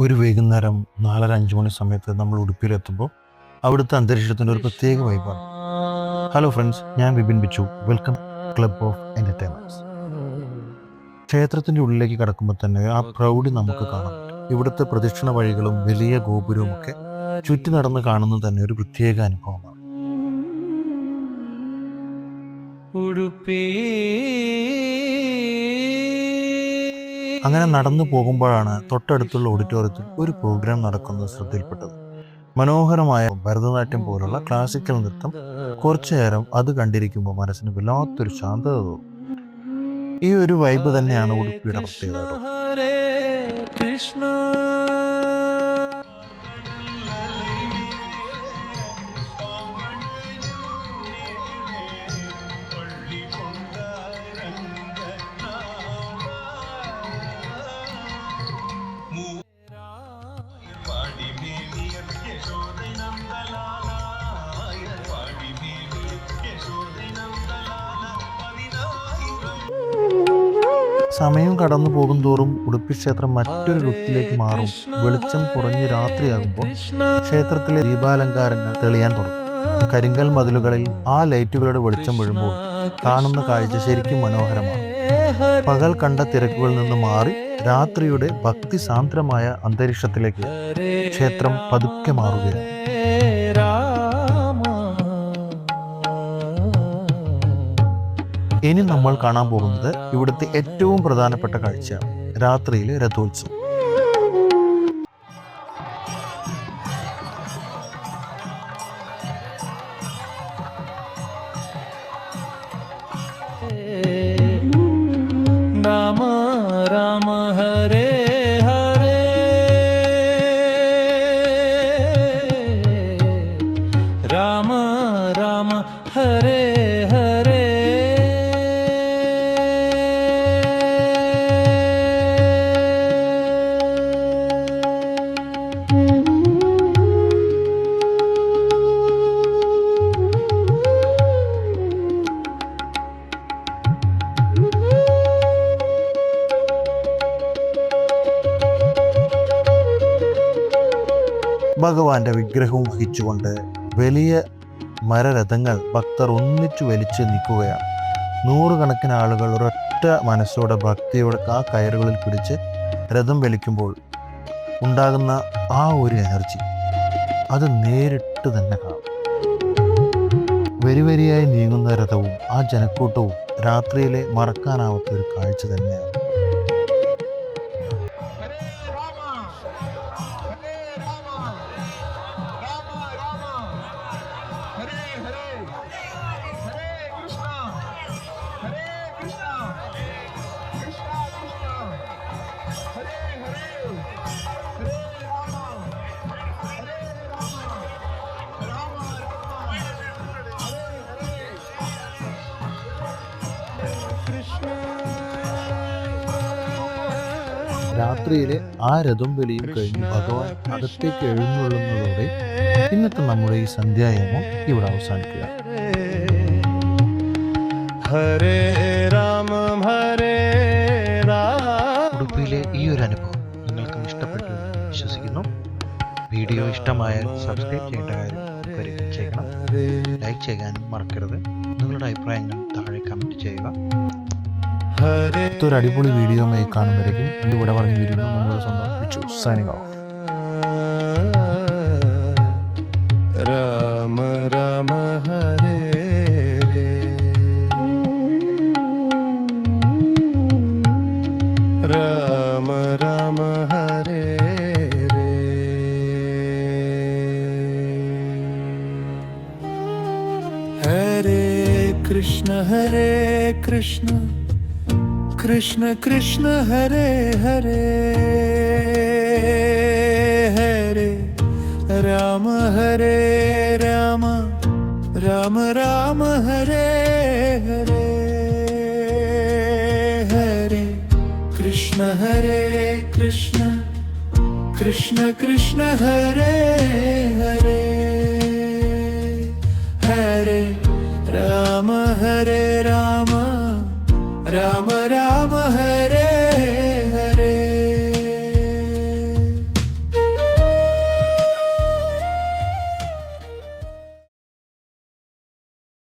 ഒരു വൈകുന്നേരം 4:30-5 മണി സമയത്ത് നമ്മൾ ഉടുപ്പിയിലെത്തുമ്പോൾ അവിടുത്തെ അന്തരീക്ഷത്തിൻ്റെ ഒരു പ്രത്യേക വൈബാണ്. ഹലോ ഫ്രണ്ട്സ്, ഞാൻ Vipin Bichu. Welcome club of entertainments. ക്ഷേത്രത്തിൻ്റെ ഉള്ളിലേക്ക് കടക്കുമ്പോൾ തന്നെ ആ പ്രൗഢി നമുക്ക് കാണാം. ഇവിടുത്തെ പ്രദക്ഷിണ വഴികളും വലിയ ഗോപുരവും ഒക്കെ ചുറ്റി നടന്ന് കാണുന്നത് തന്നെ ഒരു പ്രത്യേക അനുഭവമാണ്. അങ്ങനെ നടന്നു പോകുമ്പോഴാണ് തൊട്ടടുത്തുള്ള ഓഡിറ്റോറിയത്തിൽ ഒരു പ്രോഗ്രാം നടക്കുന്നത് ശ്രദ്ധയിൽപ്പെട്ടത്. മനോഹരമായ ഭരതനാട്യം പോലുള്ള ക്ലാസിക്കൽ നൃത്തം. കുറച്ചു നേരം അത് കണ്ടിരിക്കുമ്പോൾ മനസ്സിന് വല്ലാത്തൊരു ശാന്തത തോന്നും. ഈ ഒരു വൈബ് തന്നെയാണ് ഉടുപ്പിയുടെ പ്രത്യേകത. സമയം കടന്നു പോകും തോറും ഉടുപ്പി ക്ഷേത്രം മറ്റൊരു ലുക്കിലേക്ക് മാറും. വെളിച്ചം കുറഞ്ഞ് രാത്രിയാകുമ്പോൾ ക്ഷേത്രത്തിലെ ദീപാലങ്കാരങ്ങൾ തെളിയാൻ തുടങ്ങും. കരിങ്കൽ മതിലുകളിൽ ആ ലൈറ്റുകളുടെ വെളിച്ചം വീഴുമ്പോൾ കാണുന്ന കാഴ്ച ശരിക്കും മനോഹരമാണ്. പകൽ കണ്ട തിരക്കുകളിൽ നിന്ന് മാറി രാത്രിയുടെ ഭക്തിസാന്ദ്രമായ അന്തരീക്ഷത്തിലേക്ക് ക്ഷേത്രം പതുക്കെ മാറുകയാണ്. ഇനി നമ്മൾ കാണാൻ പോകുന്നത് ഇവിടുത്തെ ഏറ്റവും പ്രധാനപ്പെട്ട കാഴ്ചയാണ്, രാത്രിയിലെ രഥോത്സവം. രാമ രാമ ഹരേ ഹരേ, രാമ രാമ ഹരേ ഹരേ. ഭഗവാന്റെ വിഗ്രഹവും വഹിച്ചുകൊണ്ട് വലിയ മരരഥങ്ങൾ ഭക്തർ ഒന്നിച്ചു വലിച്ച് നിൽക്കുകയാണ്. നൂറുകണക്കിന് ആളുകൾ ഒരൊറ്റ മനസ്സോടെ ഭക്തിയോടെ ആ കയറുകളിൽ പിടിച്ച് രഥം വലിക്കുമ്പോൾ ഉണ്ടാകുന്ന ആ ഒരു എനർജി അത് നേരിട്ട് തന്നെ കാണാം. വരിവരിയായി നീങ്ങുന്ന രഥവും ആ ജനക്കൂട്ടവും രാത്രിയിലെ മറക്കാനാവാത്ത ഒരു കാഴ്ച തന്നെയാണ്. രാത്രിയിലെ ആ രഥം വലിയും കഴിഞ്ഞ് ഭഗവാൻ അകത്തേക്ക് എഴുന്നള്ളുന്നതോടെ ഇന്നത്തെ നമ്മുടെ ഈ സന്ധ്യായാമം ഇവിടെ അവസാനിക്കുക. ഉടുപ്പിയിലെ ഈ ഒരു അനുഭവം നിങ്ങൾക്കും ഇഷ്ടപ്പെട്ടു എന്ന് വിശ്വസിക്കുന്നു. വീഡിയോ ഇഷ്ടമായാൽ സബ്സ്ക്രൈബ് ചെയ്യേണ്ട കാര്യം പരിഗണിച്ചേക്കണം. ലൈക്ക് ചെയ്യാനും മറക്കരുത്. നിങ്ങളുടെ അഭിപ്രായങ്ങൾ താഴെ കമൻറ്റ് ചെയ്യുക. ഒരു അടിപൊളി വീഡിയോയുമായി കാണുന്നവരേക്കും എൻ്റെ ഇവിടെ പറഞ്ഞു വീഡിയോ നമ്മുടെ സ്വന്തം ബിച്ചു സൈനിങ് ഓഫ്. രാമ രാമ ഹരേ രാമ രാമ ഹരേ ഹരേ കൃഷ്ണ കൃഷ്ണ കൃഷ്ണ ഹരേ ഹരേ ഹരേ രാമ ഹരേ രാമ രാമ രാമ ഹരേ ഹരേ ഹരേ കൃഷ്ണ കൃഷ്ണ കൃഷ്ണ ഹരേ ഹരേ ഹരേ രാമ ഹരേ രാമ